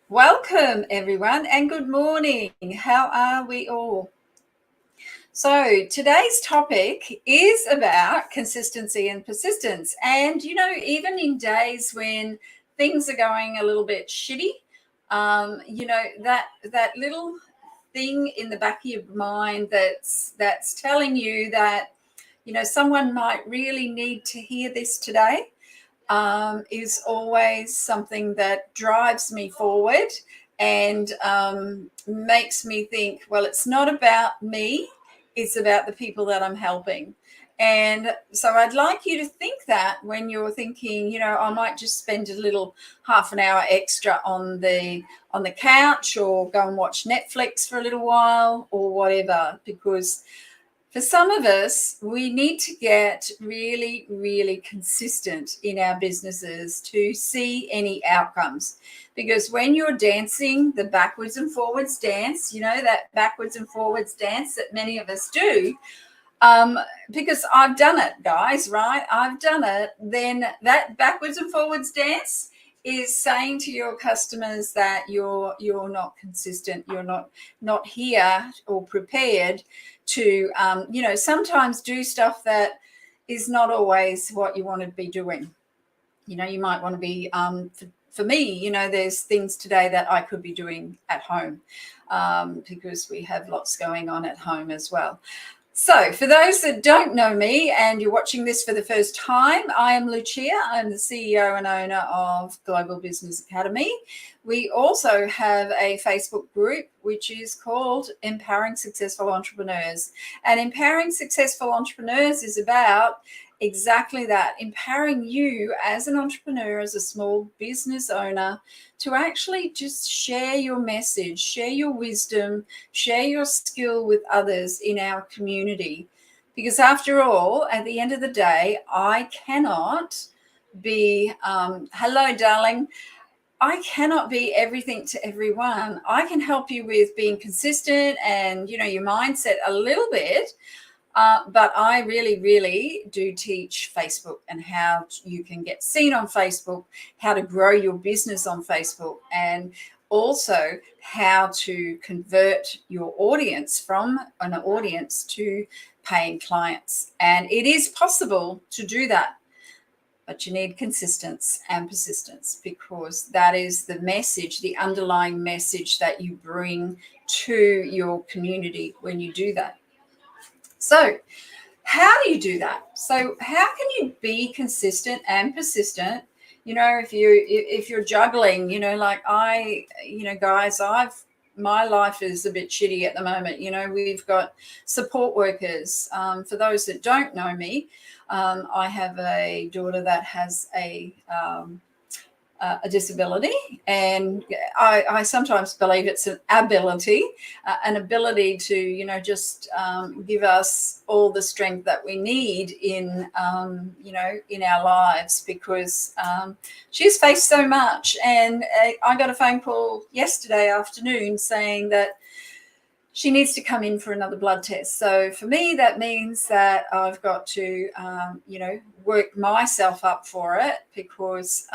Welcome, everyone, and good morning. How are we all? So, today's topic is about consistency and persistence. And, even in days when things are going a little bit shitty, that little thing in the back of your mind that's telling you that, someone might really need to hear this today is always something that drives me forward and makes me think, well, it's not about me, it's about the people that I'm helping. And so I'd like you to think that when you're thinking, I might just spend a little half an hour extra on the couch or go and watch Netflix for a little while or whatever, because for some of us, we need to get really, really consistent in our businesses to see any outcomes. Because when you're dancing the backwards and forwards dance, that backwards and forwards dance that many of us do, because I've done it, guys, right? I've done it. Then that backwards and forwards dance is saying to your customers that you're not consistent, you're not here or prepared to sometimes do stuff that is not always what you want to be doing. You might want to be for me, there's things today that I could be doing at home because we have lots going on at home as well. So for those that don't know me and you're watching this for the first time, I am Lucia. I'm the CEO and owner of Global Business Academy. We also have a Facebook group which is called Empowering Successful Entrepreneurs. And Empowering Successful Entrepreneurs is about exactly that, empowering you as an entrepreneur, as a small business owner, to actually just share your message, share your wisdom, share your skill with others in our community. Because after all, at the end of the day, I cannot be, hello, darling. I cannot be everything to everyone. I can help you with being consistent and, your mindset a little bit. But I really, really do teach Facebook and how you can get seen on Facebook, how to grow your business on Facebook, and also how to convert your audience from an audience to paying clients. And it is possible to do that, but you need consistency and persistence, because that is the message, the underlying message that you bring to your community when you do that. So how do you do that? So how can you be consistent and persistent? If you're juggling, like guys, my life is a bit shitty at the moment. We've got support workers. For those that don't know me, I have a daughter that has a disability, and I sometimes believe it's an ability to just give us all the strength that we need in in our lives, because she's faced so much. And I got a phone call yesterday afternoon saying that she needs to come in for another blood test. So for me, that means that I've got to, work myself up for it, because,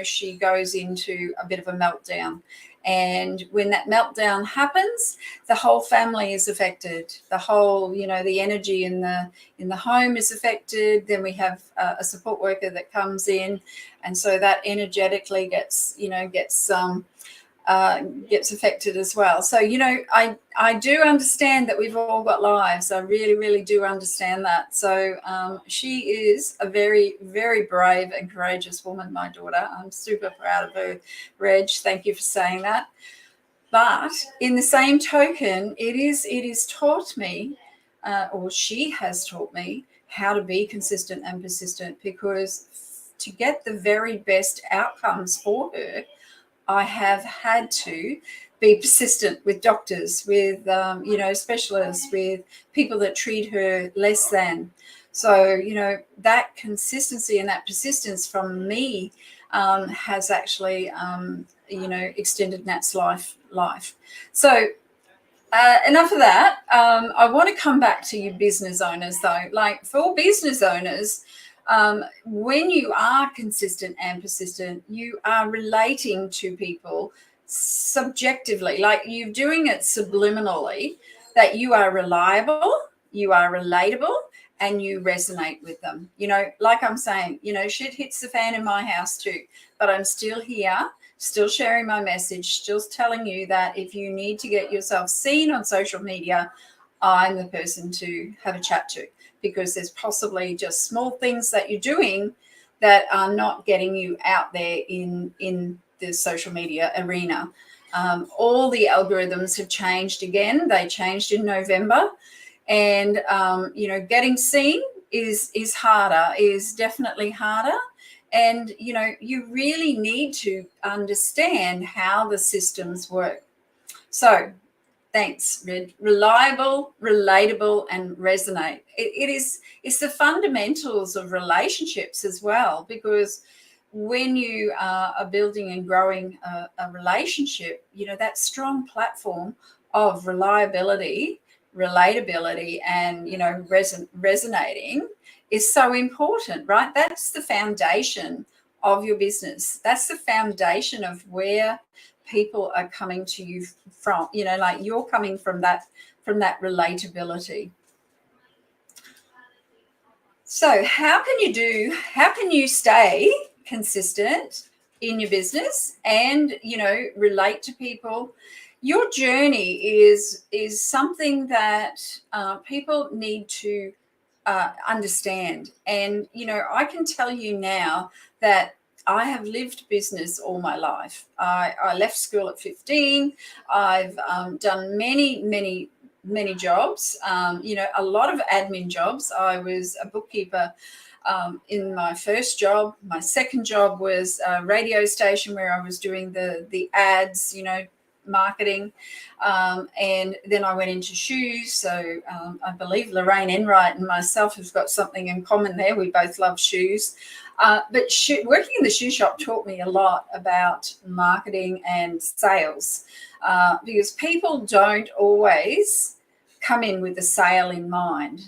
she goes into a bit of a meltdown. And when that meltdown happens, the whole family is affected. The whole, the energy in the home is affected. Then we have a support worker that comes in, and so that energetically gets affected as well. So, I do understand that we've all got lives. I really, really do understand that. So she is a very, very brave and courageous woman, my daughter. I'm super proud of her, Reg. Thank you for saying that. But in the same token, it is taught me, or she has taught me, how to be consistent and persistent, because to get the very best outcomes for her, I have had to be persistent with doctors, with, specialists, with people that treat her less than. So, that consistency and that persistence from me has actually, extended Nat's life. So enough of that. I want to come back to you business owners, though. Like, for business owners, when you are consistent and persistent, you are relating to people subjectively, like you're doing it subliminally, that you are reliable, you are relatable, and you resonate with them. Like I'm saying, shit hits the fan in my house too, but I'm still here, still sharing my message, still telling you that if you need to get yourself seen on social media, I'm the person to have a chat to, because there's possibly just small things that you're doing that are not getting you out there in the social media arena. All the algorithms have changed again. They changed in November, and getting seen is harder, is definitely harder. And you really need to understand how the systems work. So thanks, Red. Reliable, relatable, and resonate. It's the fundamentals of relationships as well, because when you are building and growing a relationship, that strong platform of reliability, relatability, and resonating is so important, right? That's the foundation of your business. That's the foundation of where people are coming to you from. Like you're coming from that relatability. So how can you stay consistent in your business and relate to people? Your journey is something that people need to understand. And I can tell you now that I have lived business all my life. I left school at 15. I've done many jobs, a lot of admin jobs. I was a bookkeeper in my first job. My second job was a radio station where I was doing the ads, marketing, and then I went into shoes. So I believe Lorraine Enright and myself have got something in common there. We both love shoes. But working in the shoe shop taught me a lot about marketing and sales, because people don't always come in with a sale in mind.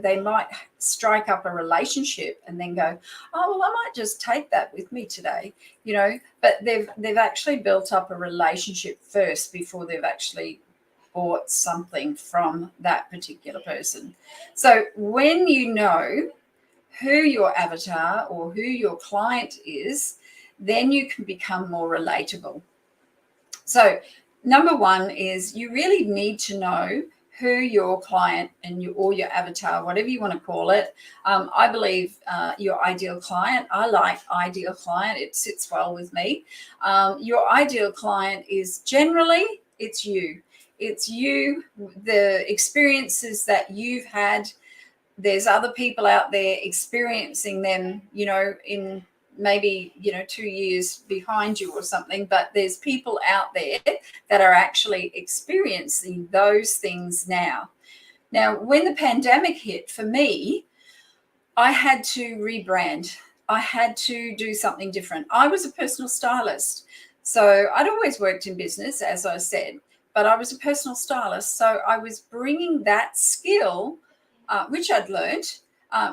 They might strike up a relationship and then go, oh, well, I might just take that with me today, but they've actually built up a relationship first before they've actually bought something from that particular person. So when you know who your avatar or who your client is, then you can become more relatable. So number one is you really need to know who your client and your avatar, whatever you want to call it. I believe your ideal client. I like ideal client. It sits well with me. Your ideal client is generally it's you. It's you, the experiences that you've had. There's other people out there experiencing them, in maybe 2 years behind you or something, but there's people out there that are actually experiencing those things now. When the pandemic hit, for me, I had to rebrand. I had to do something different. I was a personal stylist, so I'd always worked in business, as I said, but I was a personal stylist, so I was bringing that skill, which I'd learned.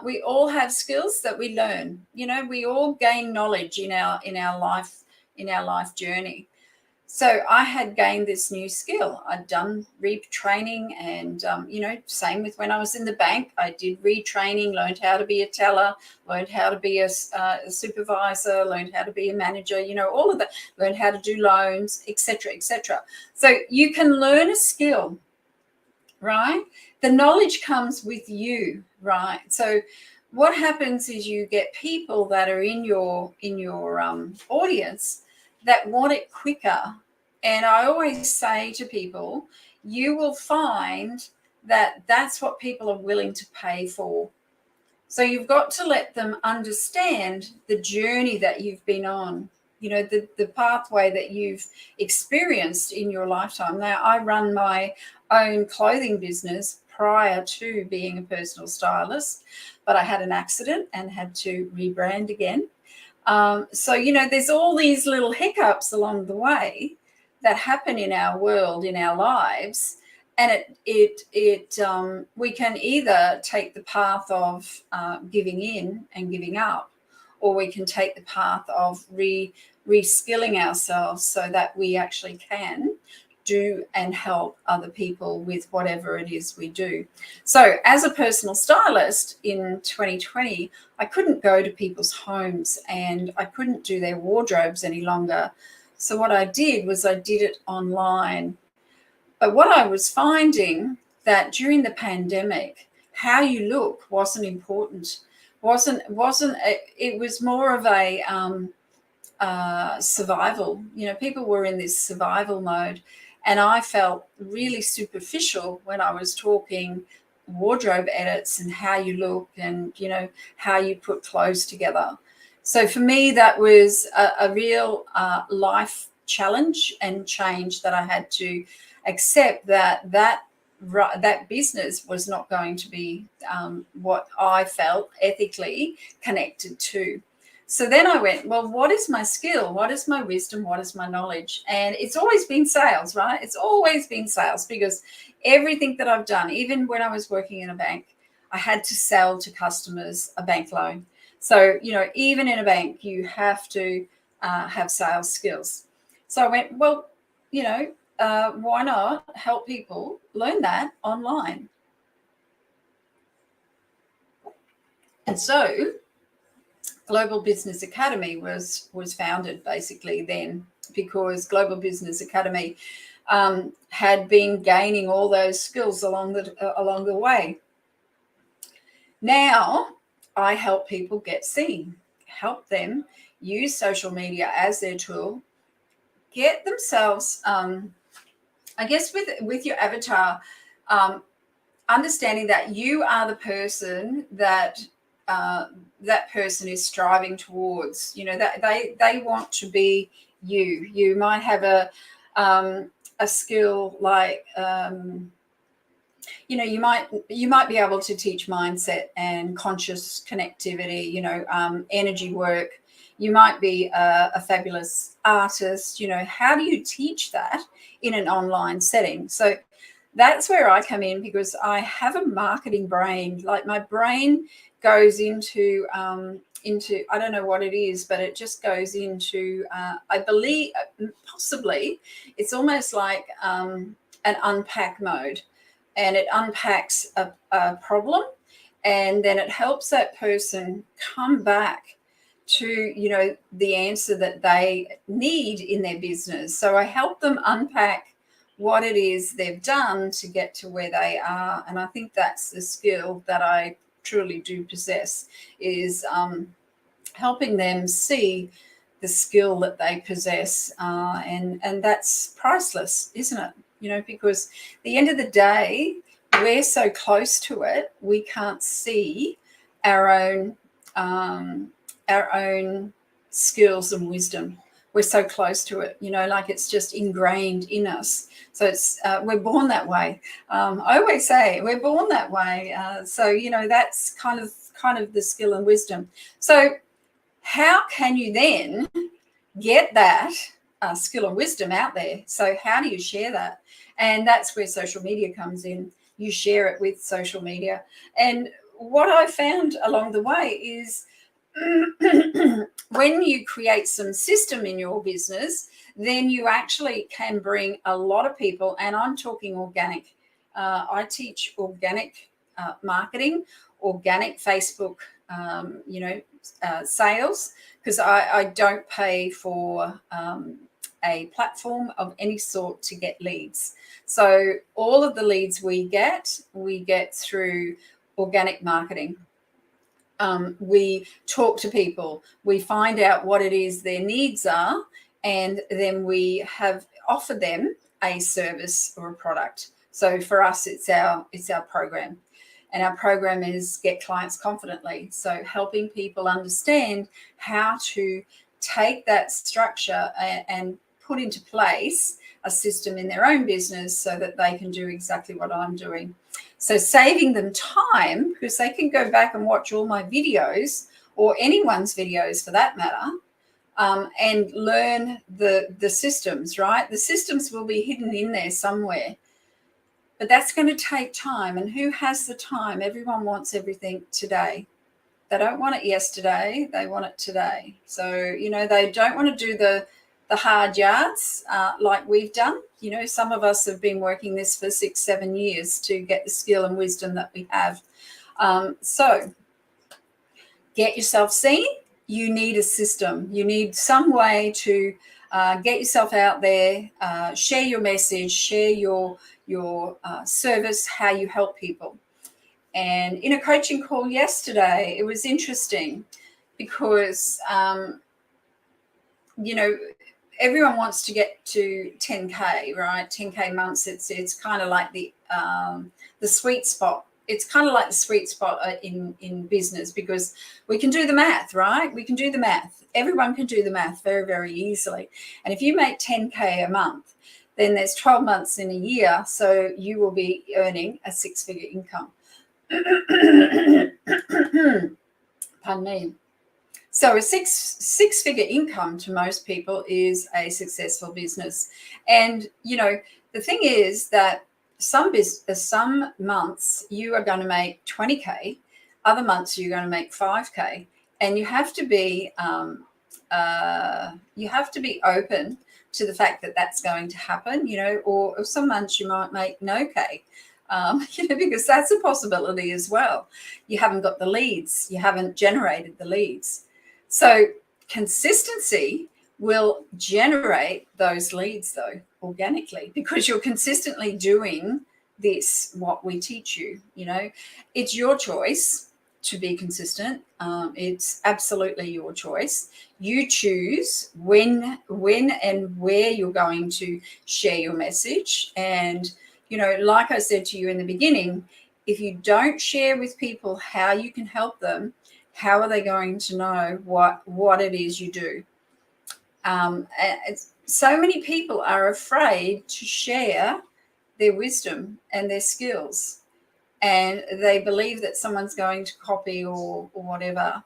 We all have skills that we learn. We all gain knowledge in our life journey. So I had gained this new skill. I'd done retraining, and same with when I was in the bank. I did retraining, learned how to be a teller, learned how to be a supervisor, learned how to be a manager. All of that. Learned how to do loans, etc., etc. So you can learn a skill, right? The knowledge comes with you, right? So what happens is you get people that are in your audience that want it quicker. And I always say to people, you will find that that's what people are willing to pay for. So you've got to let them understand the journey that you've been on, the pathway that you've experienced in your lifetime. Now, I run my own clothing business prior to being a personal stylist, but I had an accident and had to rebrand again. So, there's all these little hiccups along the way that happen in our world, in our lives. And we can either take the path of giving in and giving up, or we can take the path of reskilling ourselves so that we actually can do and help other people with whatever it is we do. So as a personal stylist in 2020, I couldn't go to people's homes and I couldn't do their wardrobes any longer. So what I did was I did it online. But what I was finding that during the pandemic, how you look wasn't important. It was more of a survival. You know, people were in this survival mode, and I felt really superficial when I was talking wardrobe edits and how you look and, you know, how you put clothes together. So for me, that was a real life challenge and change that I had to accept that business was not going to be what I felt ethically connected to. So then I went, well, what is my skill? What is my wisdom? What is my knowledge? And it's always been sales, right? It's always been sales, because everything that I've done, even when I was working in a bank, I had to sell to customers a bank loan. So, you know, even in a bank, you have to have sales skills. So I went, well, you know, why not help people learn that online? And so Global Business Academy was founded basically then, because Global Business Academy had been gaining all those skills along the way. Now I help people get seen, help them use social media as their tool, get themselves, I guess, with your avatar, understanding that you are the person that that person is striving towards. You know, that they want to be you. You might have a skill like you know, you might be able to teach mindset and conscious connectivity, you know, energy work. You might be a fabulous artist. You know, how do you teach that in an online setting? So that's where I come in, because I have a marketing brain. Like, my brain goes into I don't know what it is, but it just goes into I believe possibly it's almost like an unpack mode, and it unpacks a problem, and then it helps that person come back to, you know, the answer that they need in their business. So I help them unpack what it is they've done to get to where they are. And I think that's the skill that I truly do possess, is helping them see the skill that they possess. And that's priceless, isn't it? You know, because at the end of the day, we're so close to it, we can't see our own skills and wisdom. We're so close to it, you know, like it's just ingrained in us. So it's we're born that way. I always say we're born that way. So, you know, that's kind of the skill and wisdom. So how can you then get that skill and wisdom out there? So how do you share that? And that's where social media comes in. You share it with social media. And what I found along the way is when you create some system in your business, then you actually can bring a lot of people, and I'm talking organic. I teach organic marketing, organic Facebook, you know, sales, because I don't pay for a platform of any sort to get leads. So all of the leads we get through organic marketing. We talk to people, we find out what it is their needs are, and then we have offered them a service or a product. So for us, it's our program. And our program is Get Clients Confidently. So helping people understand how to take that structure and put into place a system in their own business so that they can do exactly what I'm doing. So saving them time, because they can go back and watch all my videos, or anyone's videos for that matter, and learn the systems, right? The systems will be hidden in there somewhere. But that's going to take time. And who has the time? Everyone wants everything today. They don't want it yesterday. They want it today. So, you know, they don't want to do the hard yards like we've done. You know, some of us have been working this for 6-7 years to get the skill and wisdom that we have. So get yourself seen. You need a system. You need some way to get yourself out there, share your message, share your service, how you help people. And in a coaching call yesterday, it was interesting because, you know, everyone wants to get to 10K, right? 10K months. It's kind of like the sweet spot. It's kind of like the sweet spot in business, because we can do the math, right? We can do the math. Everyone can do the math very, very easily. And if you make 10K a month, then there's 12 months in a year. So you will be earning a 6-figure income. Pardon me. So a six-figure income to most people is a successful business. And, you know, the thing is that some months you are going to make 20K, other months you're going to make 5K, and you have to be open to the fact that that's going to happen, you know, or some months you might make no K. You know, because that's a possibility as well. You haven't got the leads. You haven't generated the leads. So consistency will generate those leads, though, organically, because you're consistently doing this, what we teach you. You know, it's your choice to be consistent. It's absolutely your choice. You choose when and where you're going to share your message. And, you know, like I said to you in the beginning, if you don't share with people how you can help them, how are they going to know what it is you do? So many people are afraid to share their wisdom and their skills, and they believe that someone's going to copy or whatever.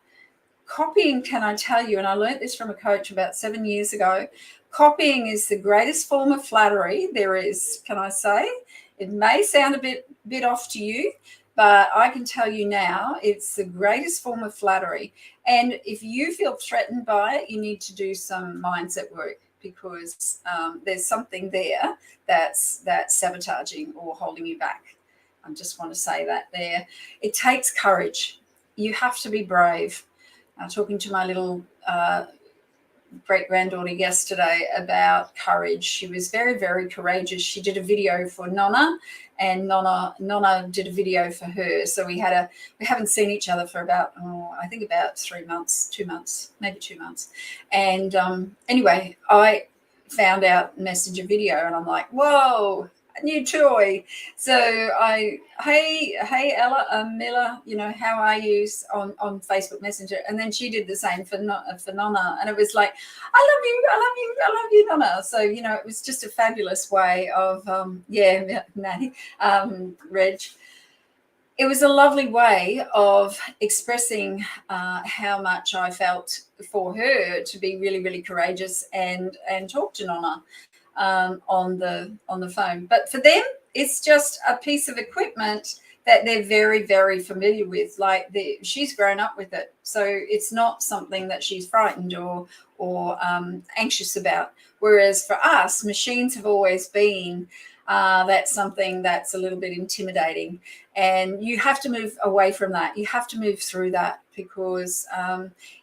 Copying, can I tell you, and I learned this from a coach about 7 years ago, copying is the greatest form of flattery there is, can I say? It may sound a bit off to you, but I can tell you now, it's the greatest form of flattery. And if you feel threatened by it, you need to do some mindset work, because there's something there that's sabotaging or holding you back. I just want to say that there. It takes courage. You have to be brave. Talking to my little great-granddaughter yesterday about courage. She was very, very courageous. She did a video for Nonna, and Nonna did a video for her. So we haven't seen each other for about, I think about 3 months, 2 months, maybe 2 months. And anyway, I found out Messenger video, and I'm like, whoa, a new toy. So hey Ella Miller, you know, how are you, on Facebook Messenger? And then she did the same for Nonna, and it was like, I love you, Nonna. So, you know, it was just a fabulous way of Maddie, Reg. It was a lovely way of expressing how much I felt for her to be really, really courageous and talk to Nonna on the phone. But for them, it's just a piece of equipment that they're very, very familiar with. Like she's grown up with it, so it's not something that she's frightened or anxious about. Whereas for us, machines have always been that's something that's a little bit intimidating, and you have to move away from that. You have to move through that, because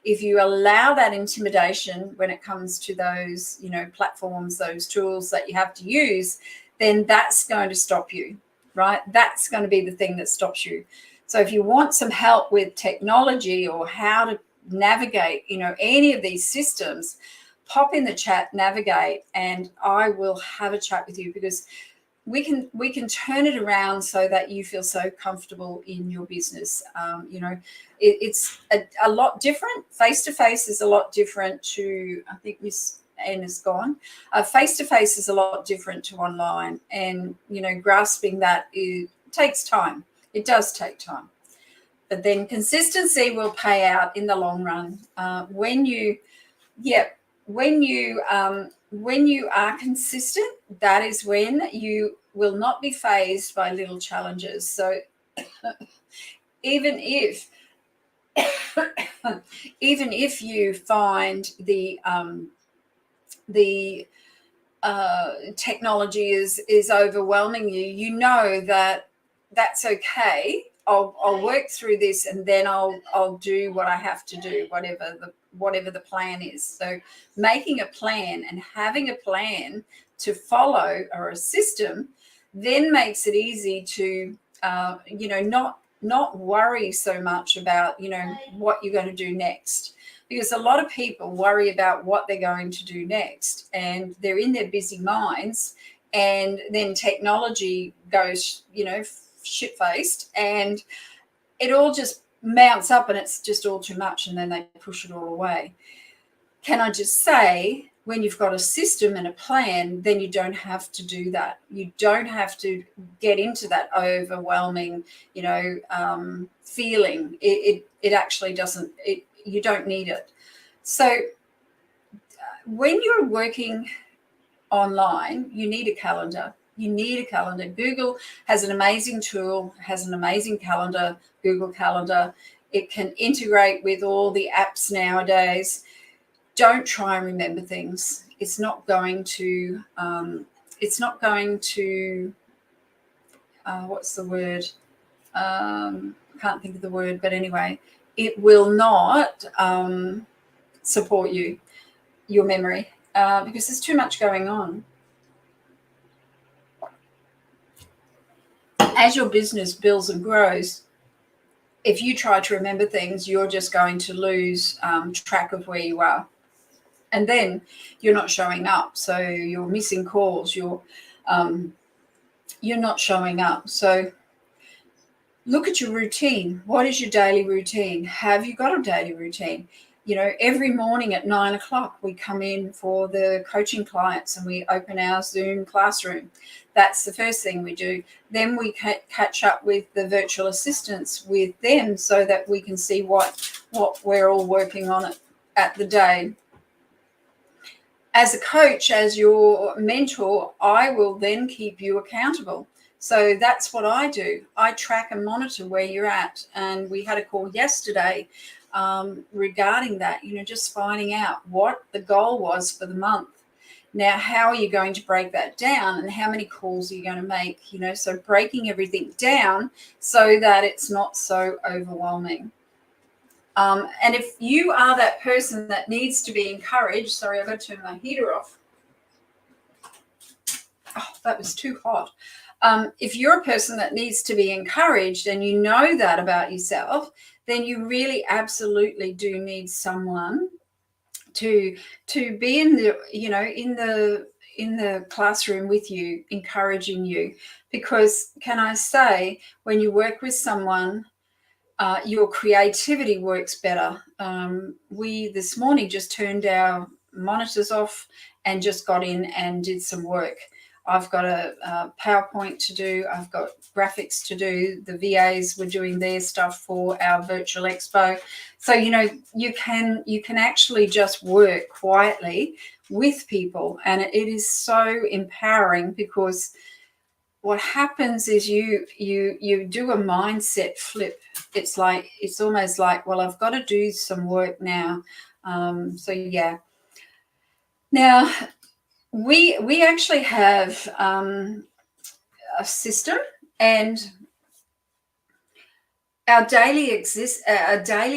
if you allow that intimidation when it comes to those, you know, platforms, those tools that you have to use, then that's going to stop you, right? That's going to be the thing that stops you. So if you want some help with technology or how to navigate, you know, any of these systems, pop in the chat, navigate, and I will have a chat with you, because we can turn it around so that you feel so comfortable in your business. You know, it's a lot different. Face-to-face is a lot different to, I think Miss Anne is gone. Face-to-face is a lot different to online. And, you know, grasping that takes time. It does take time. But then consistency will pay out in the long run. When you are consistent, that is when you will not be fazed by little challenges. So even if even if you find the technology is overwhelming you, you know that that's okay. I'll work through this, and then I'll do what I have to do, whatever the plan is. So making a plan and having a plan to follow, or a system, then makes it easy to not worry so much about what you're going to do next, because a lot of people worry about what they're going to do next, and they're in their busy minds, and then technology goes shit-faced, and it all just mounts up, and it's just all too much, and then they push it all away. Can I just say, when you've got a system and a plan, then you don't have to do that. You don't have to get into that overwhelming, feeling. It actually doesn't. You don't need it. So when you're working online, you need a calendar. You need a calendar. Google has an amazing tool, has an amazing calendar, Google Calendar. It can integrate with all the apps nowadays. Don't try and remember things. It's not going to, what's the word? Can't think of the word, but anyway, it will not support your memory, because there's too much going on. As your business builds and grows, if you try to remember things, you're just going to lose track of where you are. And then you're not showing up. So you're missing calls. You're not showing up. So look at your routine. What is your daily routine? Have you got a daily routine? Every morning at 9 o'clock, we come in for the coaching clients and we open our Zoom classroom. That's the first thing we do. Then we catch up with the virtual assistants with them, so that we can see what we're all working on at the day. As a coach, as your mentor, I will then keep you accountable. So that's what I do. I track and monitor where you're at. And we had a call yesterday regarding that, just finding out what the goal was for the month. Now, how are you going to break that down, and how many calls are you going to make? So breaking everything down so that it's not so overwhelming. And if you are that person that needs to be encouraged, sorry, I've got to turn my heater off. Oh, that was too hot. If you're a person that needs to be encouraged, and you know that about yourself, then you really absolutely do need someone to be in the classroom with you, encouraging you. Because can I say, when you work with someone, your creativity works better. We this morning just turned our monitors off and just got in and did some work. I've got a PowerPoint to do. I've got graphics to do. The VAs were doing their stuff for our virtual expo. So, you can actually just work quietly with people, and it is so empowering, because what happens is you do a mindset flip. It's almost like, well, I've got to do some work now. So yeah. Now we actually have a system, and our daily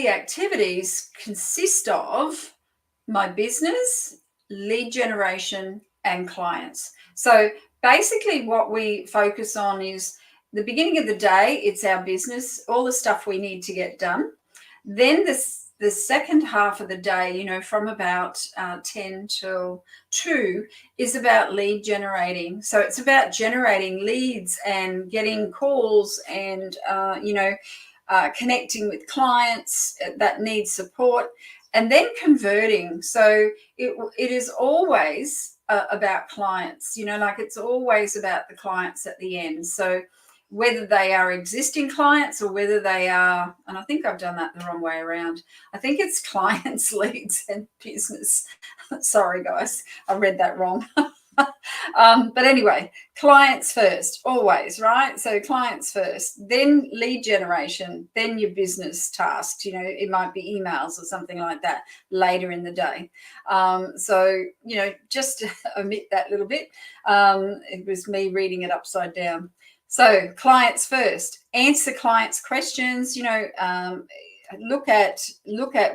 activities consist of my business, lead generation, and clients. So basically what we focus on is the beginning of the day. It's our business, all the stuff we need to get done. Then the second half of the day, from about 10 till 2, is about lead generating. So it's about generating leads and getting calls and, connecting with clients that need support, and then converting. So it is always about clients, it's always about the clients at the end. So whether they are existing clients or whether they are, and I think I've done that the wrong way around. I think it's clients, leads, and business. Sorry, guys, I read that wrong. But anyway, clients first, always, right? So clients first, then lead generation, then your business tasks. You know, it might be emails or something like that later in the day. So, you know, just to omit that little bit. It was me reading it upside down. So clients first, answer clients' questions, you know, look at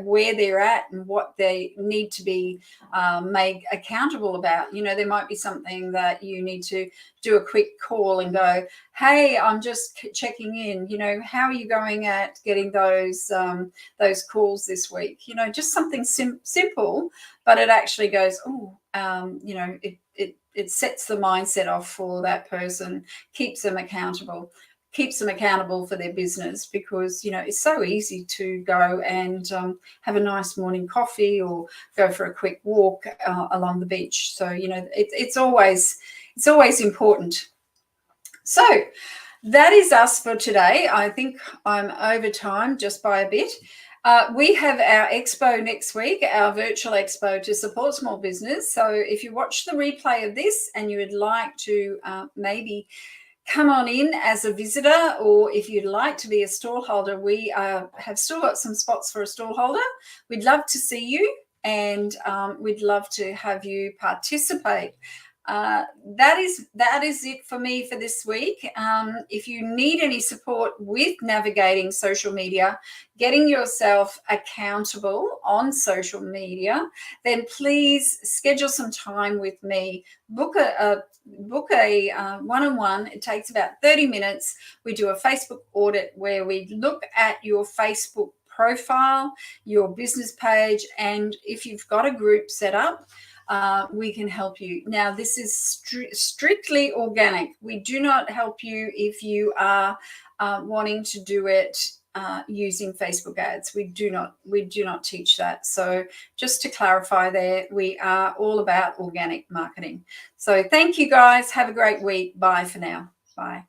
where they're at and what they need to be made accountable about. You know, there might be something that you need to do a quick call and go, hey, I'm just checking in, you know, how are you going at getting those calls this week? You know, just something simple, but it actually goes, you know, it sets the mindset off for that person, keeps them accountable for their business, because, you know, it's so easy to go and have a nice morning coffee or go for a quick walk along the beach. So, you know, it's always important. So that is us for today. I think I'm over time just by a bit. We have our expo next week, our virtual expo to support small business. So if you watch the replay of this and you would like to maybe come on in as a visitor, or if you'd like to be a stallholder, we have still got some spots for a stallholder. We'd love to see you, and we'd love to have you participate. That is it for me for this week. If you need any support with navigating social media, getting yourself accountable on social media, then please schedule some time with me. Book a one-on-one. It takes about 30 minutes. We do a Facebook audit where we look at your Facebook profile, your business page, and if you've got a group set up, we can help you. Now, this is strictly organic. We do not help you if you are wanting to do it using Facebook ads. We do not teach that. So just to clarify there, we are all about organic marketing. So thank you guys. Have a great week. Bye for now. Bye.